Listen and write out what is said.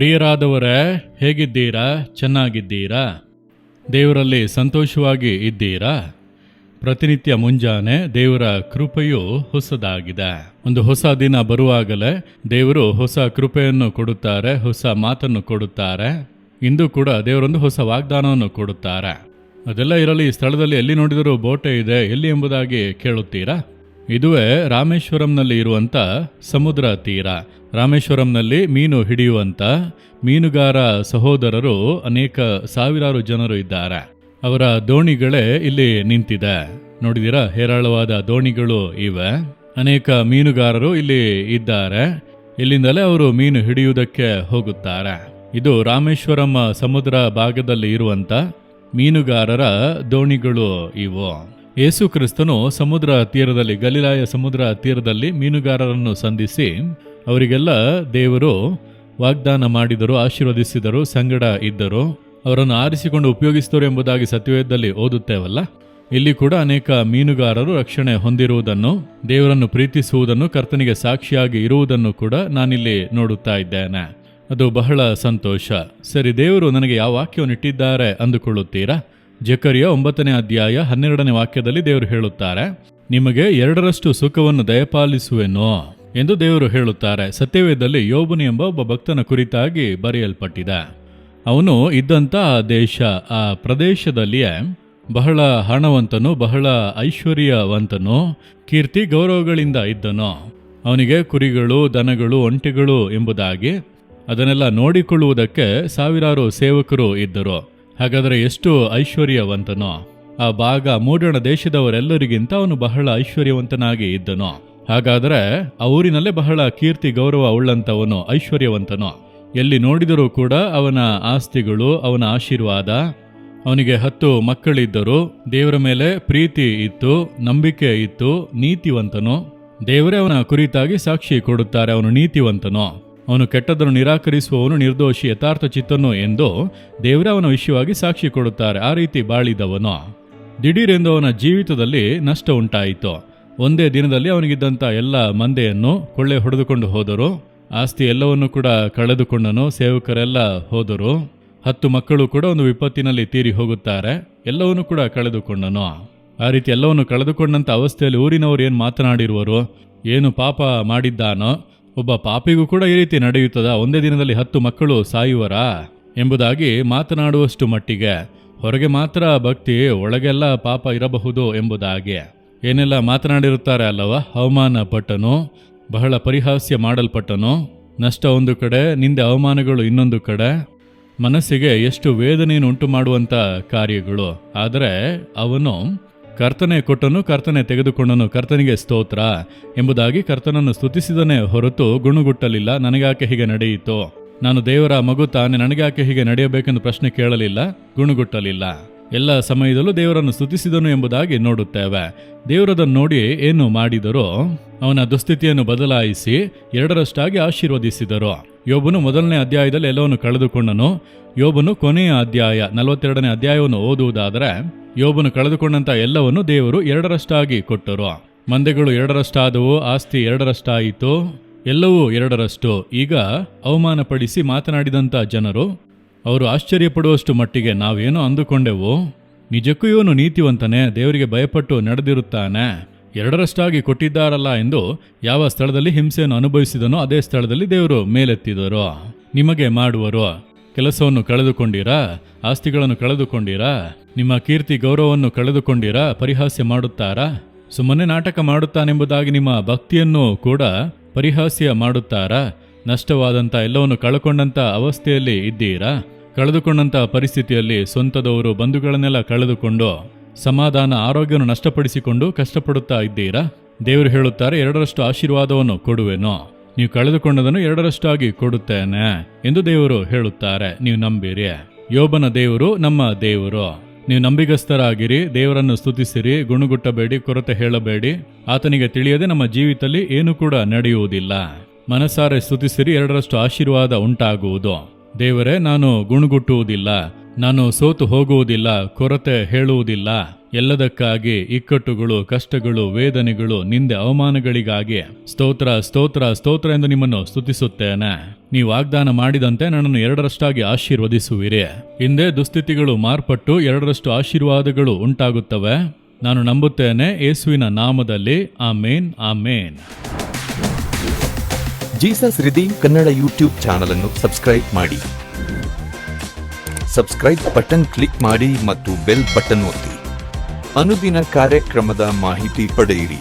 ಪ್ರಿಯರಾದವರೇ, ಹೇಗಿದ್ದೀರಾ? ಚೆನ್ನಾಗಿದ್ದೀರಾ? ದೇವರಲ್ಲಿ ಸಂತೋಷವಾಗಿ ಇದ್ದೀರಾ? ಪ್ರತಿನಿತ್ಯ ಮುಂಜಾನೆ ದೇವರ ಕೃಪೆಯು ಹೊಸದಾಗಿದೆ. ಒಂದು ಹೊಸ ದಿನ ಬರುವಾಗಲೇ ದೇವರು ಹೊಸ ಕೃಪೆಯನ್ನು ಕೊಡುತ್ತಾರೆ, ಹೊಸ ಮಾತನ್ನು ಕೊಡುತ್ತಾರೆ. ಇಂದು ಕೂಡ ದೇವರೊಂದು ಹೊಸ ವಾಗ್ದಾನವನ್ನು ಕೊಡುತ್ತಾರೆ. ಅದೆಲ್ಲ ಇರಲಿ, ಈ ಸ್ಥಳದಲ್ಲಿ ಎಲ್ಲಿ ನೋಡಿದರೂ ಬೋಟೆ ಇದೆ, ಎಲ್ಲಿ ಎಂಬುದಾಗಿ ಕೇಳುತ್ತೀರಾ? ಇದುವೇ ರಾಮೇಶ್ವರಂನಲ್ಲಿ ಇರುವಂಥ ಸಮುದ್ರ ತೀರ. ರಾಮೇಶ್ವರಂನಲ್ಲಿ ಮೀನು ಹಿಡಿಯುವಂಥ ಮೀನುಗಾರ ಸಹೋದರರು ಅನೇಕ ಸಾವಿರಾರು ಜನರು ಇದ್ದಾರೆ. ಅವರ ದೋಣಿಗಳೇ ಇಲ್ಲಿ ನಿಂತಿದೆ. ನೋಡಿದಿರಾ, ಹೇರಾಳವಾದ ದೋಣಿಗಳು ಇವೆ. ಅನೇಕ ಮೀನುಗಾರರು ಇಲ್ಲಿ ಇದ್ದಾರೆ. ಇಲ್ಲಿಂದಲೇ ಅವರು ಮೀನು ಹಿಡಿಯುವುದಕ್ಕೆ ಹೋಗುತ್ತಾರೆ. ಇದು ರಾಮೇಶ್ವರಂ ಸಮುದ್ರ ಭಾಗದಲ್ಲಿ ಇರುವಂಥ ಮೀನುಗಾರರ ದೋಣಿಗಳು ಇವು. ಯೇಸು ಕ್ರಿಸ್ತನು ಸಮುದ್ರ ತೀರದಲ್ಲಿ, ಗಲಿಲಾಯ ಸಮುದ್ರ ತೀರದಲ್ಲಿ ಮೀನುಗಾರರನ್ನು ಸಂಧಿಸಿ ಅವರಿಗೆಲ್ಲ ದೇವರು ವಾಗ್ದಾನ ಮಾಡಿದರು, ಆಶೀರ್ವದಿಸಿದರು, ಸಂಗಡ ಇದ್ದರು, ಅವರನ್ನು ಆರಿಸಿಕೊಂಡು ಉಪಯೋಗಿಸಿದರು ಎಂಬುದಾಗಿ ಸತ್ಯವೇದದಲ್ಲಿ ಓದುತ್ತೇವಲ್ಲ. ಇಲ್ಲಿ ಕೂಡ ಅನೇಕ ಮೀನುಗಾರರು ರಕ್ಷಣೆ ಹೊಂದಿರುವುದನ್ನು, ದೇವರನ್ನು ಪ್ರೀತಿಸುವುದನ್ನು, ಕರ್ತನಿಗೆ ಸಾಕ್ಷಿಯಾಗಿ ಇರುವುದನ್ನು ಕೂಡ ನಾನಿಲ್ಲಿ ನೋಡುತ್ತಾ ಇದ್ದೇನೆ. ಅದು ಬಹಳ ಸಂತೋಷ. ಸರಿ, ದೇವರು ನನಗೆ ಯಾವ ವಾಕ್ಯವನ್ನು ಇಟ್ಟಿದ್ದಾರೆ ಅಂದುಕೊಳ್ಳುತ್ತೀರಾ? ಜಕರಿಯ 9ನೇ ಅಧ್ಯಾಯ 12ನೇ ವಾಕ್ಯದಲ್ಲಿ ದೇವರು ಹೇಳುತ್ತಾರೆ, ನಿಮಗೆ 2ರಷ್ಟು ಸುಖವನ್ನು ದಯಪಾಲಿಸುವೆನೋ ಎಂದು ದೇವರು ಹೇಳುತ್ತಾರೆ. ಸತ್ಯವೇದದಲ್ಲಿ ಯೋಬನು ಎಂಬ ಒಬ್ಬ ಭಕ್ತನ ಕುರಿತಾಗಿ ಬರೆಯಲ್ಪಟ್ಟಿದೆ. ಅವನು ಇದ್ದಂಥ ದೇಶ, ಆ ಪ್ರದೇಶದಲ್ಲಿಯೇ ಬಹಳ ಹಣವಂತನು, ಬಹಳ ಐಶ್ವರ್ಯವಂತನು, ಕೀರ್ತಿ ಗೌರವಗಳಿಂದ ಇದ್ದನು. ಅವನಿಗೆ ಕುರಿಗಳು, ದನಗಳು, ಒಂಟೆಗಳು ಎಂಬುದಾಗಿ ಅದನ್ನೆಲ್ಲ ನೋಡಿಕೊಳ್ಳುವುದಕ್ಕೆ ಸಾವಿರಾರು ಸೇವಕರು ಇದ್ದರು. ಹಾಗಾದರೆ ಎಷ್ಟು ಐಶ್ವರ್ಯವಂತನೋ! ಆ ಭಾಗ ಮೂಡಣ ದೇಶದವರೆಲ್ಲರಿಗಿಂತ ಅವನು ಬಹಳ ಐಶ್ವರ್ಯವಂತನಾಗಿ ಇದ್ದನು. ಹಾಗಾದರೆ ಆ ಊರಿನಲ್ಲೇ ಬಹಳ ಕೀರ್ತಿ ಗೌರವ ಉಳ್ಳಂಥವನು, ಐಶ್ವರ್ಯವಂತನು. ಎಲ್ಲಿ ನೋಡಿದರೂ ಕೂಡ ಅವನ ಆಸ್ತಿಗಳು, ಅವನ ಆಶೀರ್ವಾದ. ಅವನಿಗೆ 10 ಮಕ್ಕಳಿದ್ದರು. ದೇವರ ಮೇಲೆ ಪ್ರೀತಿ ಇತ್ತು, ನಂಬಿಕೆ ಇತ್ತು, ನೀತಿವಂತನು. ದೇವರೇ ಅವನ ಕುರಿತಾಗಿ ಸಾಕ್ಷಿ ಕೊಡುತ್ತಾರೆ, ಅವನು ನೀತಿವಂತನು, ಅವನು ಕೆಟ್ಟದನ್ನು ನಿರಾಕರಿಸುವವನು, ನಿರ್ದೋಷಿ, ಯಥಾರ್ಥ ಚಿತ್ತನು ಎಂದು ದೇವರೇ ಅವನ ವಿಷಯವಾಗಿ ಸಾಕ್ಷಿ ಕೊಡುತ್ತಾರೆ. ಆ ರೀತಿ ಬಾಳಿದವನು. ದಿಢೀರೆಂದು ಅವನ ಜೀವಿತದಲ್ಲಿ ನಷ್ಟ ಉಂಟಾಯಿತು. ಒಂದೇ ದಿನದಲ್ಲಿ ಅವನಿಗಿದ್ದಂಥ ಎಲ್ಲ ಮಂದೆಯನ್ನು ಕೊಳ್ಳೆ ಹೊಡೆದುಕೊಂಡು ಹೋದರು. ಆಸ್ತಿ ಎಲ್ಲವನ್ನು ಕೂಡ ಕಳೆದುಕೊಂಡನು. ಸೇವಕರೆಲ್ಲ ಹೋದರು. 10 ಮಕ್ಕಳು ಕೂಡ ಒಂದು ವಿಪತ್ತಿನಲ್ಲಿ ತೀರಿ ಹೋಗುತ್ತಾರೆ. ಎಲ್ಲವನ್ನೂ ಕೂಡ ಕಳೆದುಕೊಂಡನು. ಆ ರೀತಿ ಎಲ್ಲವನ್ನು ಕಳೆದುಕೊಂಡಂಥ ಅವಸ್ಥೆಯಲ್ಲಿ ಊರಿನವರು ಏನು ಮಾತನಾಡಿರುವರು? ಏನು ಪಾಪ ಮಾಡಿದ್ದಾನೋ? ಒಬ್ಬ ಪಾಪಿಗೂ ಕೂಡ ಈ ರೀತಿ ನಡೆಯುತ್ತದಾ? ಒಂದೇ ದಿನದಲ್ಲಿ 10 ಮಕ್ಕಳು ಸಾಯುವರಾ ಎಂಬುದಾಗಿ ಮಾತನಾಡುವಷ್ಟು ಮಟ್ಟಿಗೆ. ಹೊರಗೆ ಮಾತ್ರ ಭಕ್ತಿ, ಒಳಗೆಲ್ಲ ಪಾಪ ಇರಬಹುದು ಎಂಬುದಾಗಿ ಏನೆಲ್ಲ ಮಾತನಾಡಿರುತ್ತಾರೆ ಅಲ್ಲವ. ಅವಮಾನ ಪಟ್ಟನು, ಬಹಳ ಪರಿಹಾಸ್ಯ ಮಾಡಲ್ಪಟ್ಟನು. ನಷ್ಟ ಒಂದು ಕಡೆ, ನಿಂದೆ ಅವಮಾನಗಳು ಇನ್ನೊಂದು ಕಡೆ. ಮನಸ್ಸಿಗೆ ಎಷ್ಟು ವೇದನೆಯನ್ನು ಉಂಟು ಮಾಡುವಂಥ ಕಾರ್ಯಗಳು. ಆದರೆ ಅವನು ಕರ್ತನೆ ಕೊಟ್ಟನು, ಕರ್ತನೆ ತೆಗೆದುಕೊಂಡನು, ಕರ್ತನಿಗೆ ಸ್ತೋತ್ರ ಎಂಬುದಾಗಿ ಕರ್ತನನ್ನು ಸ್ತುತಿಸಿದನೇ ಹೊರತು ಗುಣಗುಟ್ಟಲಿಲ್ಲ. ನನಗಾಕೆ ಹೀಗೆ ನಡೆಯಿತು, ನಾನು ದೇವರ ಮಗು ತಾನೆ, ನನಗಾಕೆ ಹೀಗೆ ನಡೆಯಬೇಕೆಂದು ಪ್ರಶ್ನೆ ಕೇಳಲಿಲ್ಲ, ಗುಣಗುಟ್ಟಲಿಲ್ಲ. ಎಲ್ಲ ಸಮಯದಲ್ಲೂ ದೇವರನ್ನು ಸ್ತುತಿಸಿದನು ಎಂಬುದಾಗಿ ನೋಡುತ್ತೇವೆ. ದೇವರದನ್ನು ನೋಡಿ ಏನು ಮಾಡಿದರೋ ಅವನ ದುಸ್ಥಿತಿಯನ್ನು ಬದಲಾಯಿಸಿ 2ರಷ್ಟಾಗಿ ಆಶೀರ್ವದಿಸಿದರು. ಯೋಬನು 1ನೇ ಅಧ್ಯಾಯದಲ್ಲಿ ಎಲ್ಲವನ್ನು ಕಳೆದುಕೊಂಡನು. ಯೋಬನು ಕೊನೆಯ ಅಧ್ಯಾಯ 42ನೇ ಅಧ್ಯಾಯವನ್ನು ಓದುವುದಾದರೆ, ಯೋಬನು ಕಳೆದುಕೊಂಡಂಥ ಎಲ್ಲವನ್ನು ದೇವರು 2ರಷ್ಟಾಗಿ ಕೊಟ್ಟರು. ಮಂದೆಗಳು 2ರಷ್ಟಾದವು, ಆಸ್ತಿ 2ರಷ್ಟಾಯಿತು, ಎಲ್ಲವೂ 2ರಷ್ಟು. ಈಗ ಅವಮಾನಪಡಿಸಿ ಮಾತನಾಡಿದಂಥ ಜನರು, ಅವರು ಆಶ್ಚರ್ಯಪಡುವಷ್ಟು ಮಟ್ಟಿಗೆ ನಾವೇನೋ ಅಂದುಕೊಂಡೆವು, ನಿಜಕ್ಕೂ ಇವನು ನೀತಿವಂತನೇ, ದೇವರಿಗೆ ಭಯಪಟ್ಟು ನಡೆದಿರುತ್ತಾನೆ, 2ರಷ್ಟಾಗಿ ಕೊಟ್ಟಿದ್ದಾರಲ್ಲ ಎಂದು ಯಾವ ಸ್ಥಳದಲ್ಲಿ ಹಿಂಸೆಯನ್ನು ಅನುಭವಿಸಿದನೋ ಅದೇ ಸ್ಥಳದಲ್ಲಿ ದೇವರು ಮೇಲೆತ್ತಿದರು. ನಿಮಗೆ ಮಾಡುವರು. ಕೆಲಸವನ್ನು ಕಳೆದುಕೊಂಡಿರಾ? ಆಸ್ತಿಗಳನ್ನು ಕಳೆದುಕೊಂಡಿರಾ? ನಿಮ್ಮ ಕೀರ್ತಿ ಗೌರವವನ್ನು ಕಳೆದುಕೊಂಡಿರಾ? ಪರಿಹಾಸ್ಯ ಮಾಡುತ್ತಾರಾ? ಸುಮ್ಮನೆ ನಾಟಕ ಮಾಡುತ್ತಾನೆಂಬುದಾಗಿ ನಿಮ್ಮ ಭಕ್ತಿಯನ್ನು ಕೂಡ ಪರಿಹಾಸ್ಯ ಮಾಡುತ್ತಾರಾ? ನಷ್ಟವಾದಂಥ ಎಲ್ಲವನ್ನು ಕಳೆದುಕೊಂಡಂಥ ಅವಸ್ಥೆಯಲ್ಲಿ ಇದ್ದೀರಾ? ಕಳೆದುಕೊಂಡಂಥ ಪರಿಸ್ಥಿತಿಯಲ್ಲಿ ಸ್ವಂತದವರು, ಬಂಧುಗಳನ್ನೆಲ್ಲ ಕಳೆದುಕೊಂಡು ಸಮಾಧಾನ, ಆರೋಗ್ಯವನ್ನು ನಷ್ಟಪಡಿಸಿಕೊಂಡು ಕಷ್ಟಪಡುತ್ತಾ ಇದ್ದೀರಾ? ದೇವರು ಹೇಳುತ್ತಾರೆ, 2ರಷ್ಟು ಆಶೀರ್ವಾದವನ್ನು ಕೊಡುವೆನು, ನೀವು ಕಳೆದುಕೊಂಡದನ್ನು 2ರಷ್ಟಾಗಿ ಕೊಡುತ್ತೇನೆ ಎಂದು ದೇವರು ಹೇಳುತ್ತಾರೆ. ನೀವು ನಂಬಿರಿ. ಯೋಬನ ದೇವರು ನಮ್ಮ ದೇವರು. ನೀವು ನಂಬಿಗಸ್ತರಾಗಿರಿ, ದೇವರನ್ನು ಸ್ತುತಿಸಿರಿ, ಗುಣಗುಟ್ಟಬೇಡಿ, ಕೊರತೆ ಹೇಳಬೇಡಿ. ಆತನಿಗೆ ತಿಳಿಯದೆ ನಮ್ಮ ಜೀವಿತದಲ್ಲಿ ಏನು ಕೂಡ ನಡೆಯುವುದಿಲ್ಲ. ಮನಸಾರೆ ಸ್ತುತಿಸಿರಿ, 2ರಷ್ಟು ಆಶೀರ್ವಾದ ಉಂಟಾಗುವುದು. ದೇವರೇ, ನಾನು ಗುಣಗುಟ್ಟುವುದಿಲ್ಲ, ನಾನು ಸೋತು ಹೋಗುವುದಿಲ್ಲ, ಕೊರತೆ ಹೇಳುವುದಿಲ್ಲ. ಎಲ್ಲದಕ್ಕಾಗಿ ಇಕ್ಕಟ್ಟುಗಳು, ಕಷ್ಟಗಳು, ವೇದನೆಗಳು, ನಿಂದೆ, ಅವಮಾನಗಳಿಗಾಗಿ ಸ್ತೋತ್ರ ಸ್ತೋತ್ರ ಸ್ತೋತ್ರ ಎಂದು ನಿಮ್ಮನ್ನು ಸ್ತುತಿಸುತ್ತೇನೆ. ನೀವು ವಾಗ್ದಾನ ಮಾಡಿದಂತೆ ನನ್ನನ್ನು 2ರಷ್ಟಾಗಿ ಆಶೀರ್ವದಿಸುವಿರಿ. ಹಿಂದೆ ದುಸ್ಥಿತಿಗಳು ಮಾರ್ಪಟ್ಟು 2ರಷ್ಟು ಆಶೀರ್ವಾದಗಳು ಉಂಟಾಗುತ್ತವೆ. ನಾನು ನಂಬುತ್ತೇನೆ ಯೇಸುವಿನ ನಾಮದಲ್ಲಿ. Amen, amen. Jesus redeem Kannada YouTube channel ಅನ್ನು ಸಬ್ಸ್ಕ್ರೈಬ್ ಮಾಡಿ. ಸಬ್ಸ್ಕ್ರೈಬ್ ಬಟನ್ ಕ್ಲಿಕ್ ಮಾಡಿ ಮತ್ತು ಬೆಲ್ ಬಟನ್ ಒತ್ತಿ. ಅನುದಿನ ಕಾರ್ಯಕ್ರಮದ ಮಾಹಿತಿ ಪಡೆಯಿರಿ.